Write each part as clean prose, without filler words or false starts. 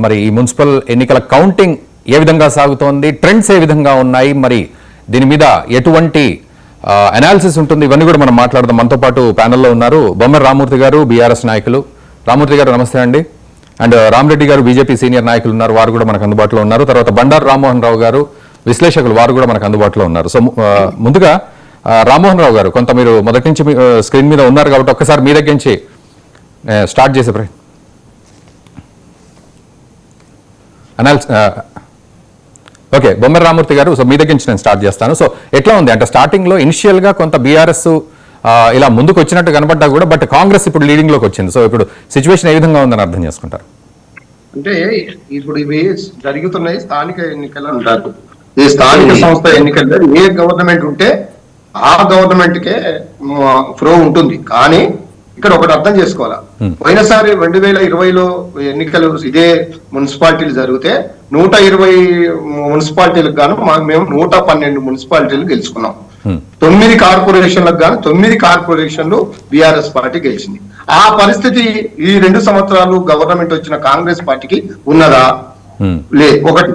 మరి ఈ మున్సిపల్ ఎన్నికల కౌంటింగ్ ఏ విధంగా సాగుతోంది, ట్రెండ్స్ ఏ విధంగా ఉన్నాయి, మరి దీని మీద ఎటువంటి అనాలిసిస్ ఉంటుంది, ఇవన్నీ కూడా మనం మాట్లాడదాం. మనతో పాటు ప్యానెల్లో ఉన్నారు బొమ్మర రామూర్తి గారు, బీఆర్ఎస్ నాయకులు. రామూర్తి గారు నమస్తే అండి. అండ్ రామరెడ్డి గారు బీజేపీ సీనియర్ నాయకులు ఉన్నారు, వారు కూడా మనకు అందుబాటులో ఉన్నారు. తర్వాత బండారు రామ్మోహన్ రావు గారు విశ్లేషకులు, వారు కూడా మనకు అందుబాటులో ఉన్నారు. సో ముందుగా రామ్మోహన్ రావు గారు, కొంత మీరు మొదటి నుంచి స్క్రీన్ మీద ఉన్నారు కాబట్టి ఒక్కసారి మీ దగ్గర నుంచి స్టార్ట్ చేసే ఓకే బొమ్మర రామూర్తి గారు, సో మీ దగ్గర నుంచి నేను స్టార్ట్ చేస్తాను. సో ఎట్లా ఉంది అంటే స్టార్టింగ్ లో ఇనిషియల్ గా కొంత బీఆర్ఎస్ ఇలా ముందుకు వచ్చినట్టు కనబడ్డా కూడా, బట్ కాంగ్రెస్ ఇప్పుడు లీడింగ్ లోకి వచ్చింది. సో ఇప్పుడు సిచ్యువేషన్ ఏ విధంగా ఉందని అర్థం చేసుకుంటారు? అంటే ఇప్పుడు ఇవి జరుగుతున్నాయి స్థానిక ఎన్నికలు అంటారు. ఈ స్థానిక సంస్థ ఎన్నికల్లో ఏ గవర్నమెంట్ ఉంటే ఆ గవర్నమెంట్ కే ఫ్లో ఉంటుంది. కానీ ఇక్కడ ఒకటి అర్థం చేసుకోవాలా, పోయినసారి 2020లో ఎన్నికలు ఇదే మున్సిపాలిటీలు జరిగితే 120 మున్సిపాలిటీలకు గాను మేము 112 మున్సిపాలిటీలు గెలుచుకున్నాం. 9 కార్పొరేషన్లకు గాను 9 కార్పొరేషన్లు బీఆర్ఎస్ పార్టీ గెలిచింది. ఆ పరిస్థితి ఈ 2 సంవత్సరాలు గవర్నమెంట్ వచ్చిన కాంగ్రెస్ పార్టీకి ఉన్నదా? లేదు. ఒకటి,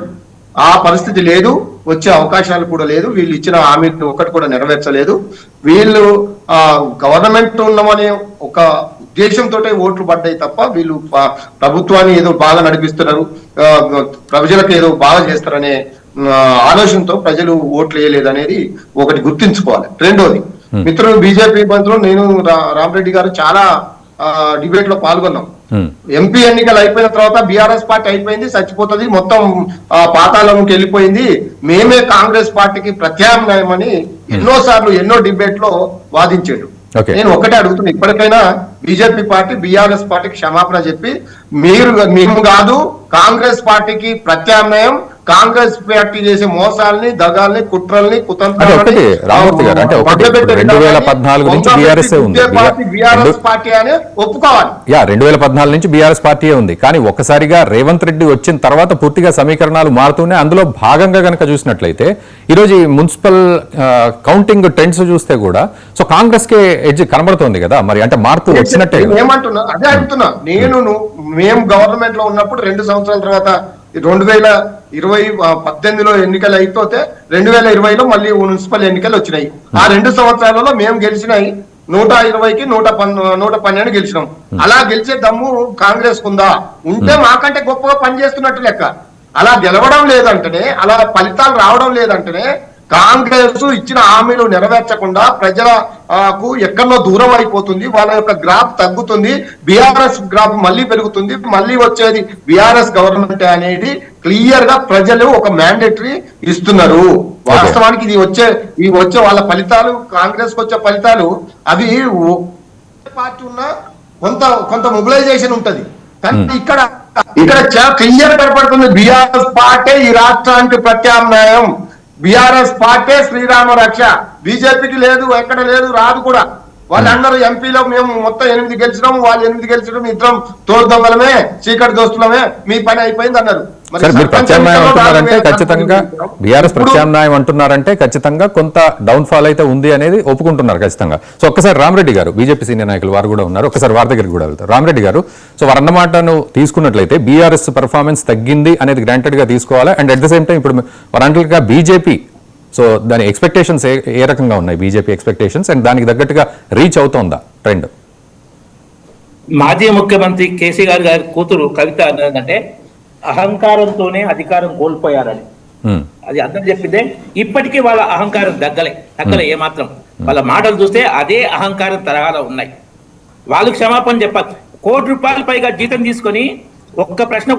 ఆ పరిస్థితి లేదు, వచ్చే అవకాశాలు కూడా లేదు. వీళ్ళు ఇచ్చిన హామీని ఒకటి కూడా నెరవేర్చలేదు. వీళ్ళు గవర్నమెంట్ ఉన్నామనే ఒక ఉద్దేశంతో ఓట్లు పడ్డాయి తప్ప వీళ్ళు ప్రభుత్వాన్ని ఏదో బాగా నడిపిస్తున్నారు, ప్రజలకు ఏదో బాగా చేస్తారనే ఆలోచనతో ప్రజలు ఓట్లు వేయలేదు అనేది ఒకటి గుర్తించుకోవాలి. రెండోది, మిత్రులు బీజేపీ మంత్రులు నేను రామరెడ్డి గారు చాలా డిబేట్ లో పాల్గొన్నాం. ఎంపీ ఎన్నికలు అయిపోయిన తర్వాత బీఆర్ఎస్ పార్టీ అయిపోయింది, చచ్చిపోతుంది, మొత్తం పాతాళంకి వెళ్ళిపోయింది, మేమే కాంగ్రెస్ పార్టీకి ప్రత్యామ్నాయం అని ఎన్నోసార్లు ఎన్నో డిబేట్ లో వాదించాడు. నేను ఒకటే అడుగుతున్నా, ఇప్పటికైనా బీజేపీ పార్టీ బీఆర్ఎస్ పార్టీకి క్షమాపణ చెప్పి మేము కాదు కాంగ్రెస్ పార్టీకి ప్రత్యామ్నాయం, కాంగ్రెస్ పార్టీ చేసే మోసాలని, దగాల్ని, కుట్రల్ని, కుతంత్రాలని 2014 నుంచి బీఆర్ఎస్ ఉంది, 2014 నుంచి బీఆర్ఎస్ పార్టీ ఉంది. కానీ ఒక్కసారిగా రేవంత్ రెడ్డి వచ్చిన తర్వాత పూర్తిగా సమీకరణాలు మారుతూనే అందులో భాగంగా కనుక చూసినట్లయితే ఈరోజు ఈ మున్సిపల్ కౌంటింగ్ ట్రెండ్స్ చూస్తే కూడా సో కాంగ్రెస్ కే ఎడ్జ్ కనబడుతోంది కదా, మరి అంటే మార్పు వచ్చినట్టే. ఏమంటున్నా అదే అడుగుతున్నా మేము గవర్నమెంట్ లో ఉన్నప్పుడు 2 సంవత్సరాల తర్వాత 2018లో ఎన్నికలు అయిపోతే 2020లో మళ్ళీ మున్సిపల్ ఎన్నికలు వచ్చినాయి. ఆ 2 సంవత్సరాలలో మేము గెలిచినాయి 120కి 112 గెలిచినాం. అలా గెలిచే దమ్ము కాంగ్రెస్ కుందా? ఉంటే మాకంటే గొప్పగా పనిచేస్తున్నట్టు లెక్క. అలా గెలవడం లేదంటేనే, అలా ఫలితాలు రావడం లేదంటేనే కాంగ్రెస్ ఇచ్చిన హామీలు నెరవేర్చకుండా ప్రజలకు ఎక్కడో దూరం అయిపోతుంది, వాళ్ళ యొక్క గ్రాఫ్ తగ్గుతుంది, బీఆర్ఎస్ గ్రాఫ్ మళ్ళీ పెరుగుతుంది, మళ్ళీ వచ్చేది బీఆర్ఎస్ గవర్నమెంట్ అనేది క్లియర్ గా ప్రజలు ఒక మ్యాండేటరీ ఇస్తున్నారు. వాస్తవానికి ఇది వచ్చే వాళ్ళ ఫలితాలు, కాంగ్రెస్ వచ్చే ఫలితాలు అవి పార్టీ ఉన్న కొంత మొబిలైజేషన్ ఉంటది. కానీ ఇక్కడ క్లియర్ కనపడుతుంది, బీఆర్ఎస్ పార్టీ ఈ రాష్ట్రానికి ప్రత్యామ్నాయం, బీఆర్ఎస్ పార్టీ శ్రీరామ రక్ష. బీజేపీకి లేదు, ఎక్కడ లేదు, రాదు కూడా. వాళ్ళందరూ ఎంపీలో మేము మొత్తం 8 గెలిచినాం, వాళ్ళు 8 గెలిచడం, ఇద్దరం తోడుదొంగలమే, చీకటి దోస్తులమే, మీ పని అయిపోయింది అన్నారు. ప్రత్యామ్నాయం అంటున్నారంటే ఖచ్చితంగా బీఆర్ఎస్ ప్రత్యామ్నాయం అంటున్నారంటే ఖచ్చితంగా కొంత డౌన్ ఫాల్ అయితే ఉంది అనేది ఒప్పుకుంటున్నారు ఖచ్చితంగా. సో ఒక్కసారి రామరెడ్డి గారు, బీజేపీ సీనియర్ నాయకులు వారు కూడా ఉన్నారు, ఒక్కసారి వారి దగ్గరికి కూడా వెళ్తారు. రామరెడ్డి గారు, సో వారు అన్నమాటను తీసుకున్నట్లయితే బీఆర్ఎస్ పర్ఫార్మెన్స్ తగ్గింది అనేది గ్రాంటెడ్ గా తీసుకోవాలా, and at the same time ఇప్పుడు వారంటలుగా బీజేపీ, సో దాని ఎక్స్పెక్టేషన్స్ ఏ రకంగా ఉన్నాయి, బీజేపీ ఎక్స్పెక్టేషన్స్, అండ్ దానికి తగ్గట్టుగా రీచ్ అవుతోందా ట్రెండ్? మాజీ ముఖ్యమంత్రి కేసీఆర్ గారి కూతురు కవిత అన్నదంటే అహంకారంతోనే అధికారం కోల్పోయారని, అది అర్థం చెప్పిందే. ఇప్పటికీ వాళ్ళ అహంకారం తగ్గలే ఏమాత్రం. వాళ్ళ మాటలు చూస్తే అదే అహంకారం తరహాలో ఉన్నాయి. వాళ్ళు క్షమాపణ చెప్పాలి. ₹1 కోటి పైగా జీతం తీసుకొని ఒక్క ప్రశ్న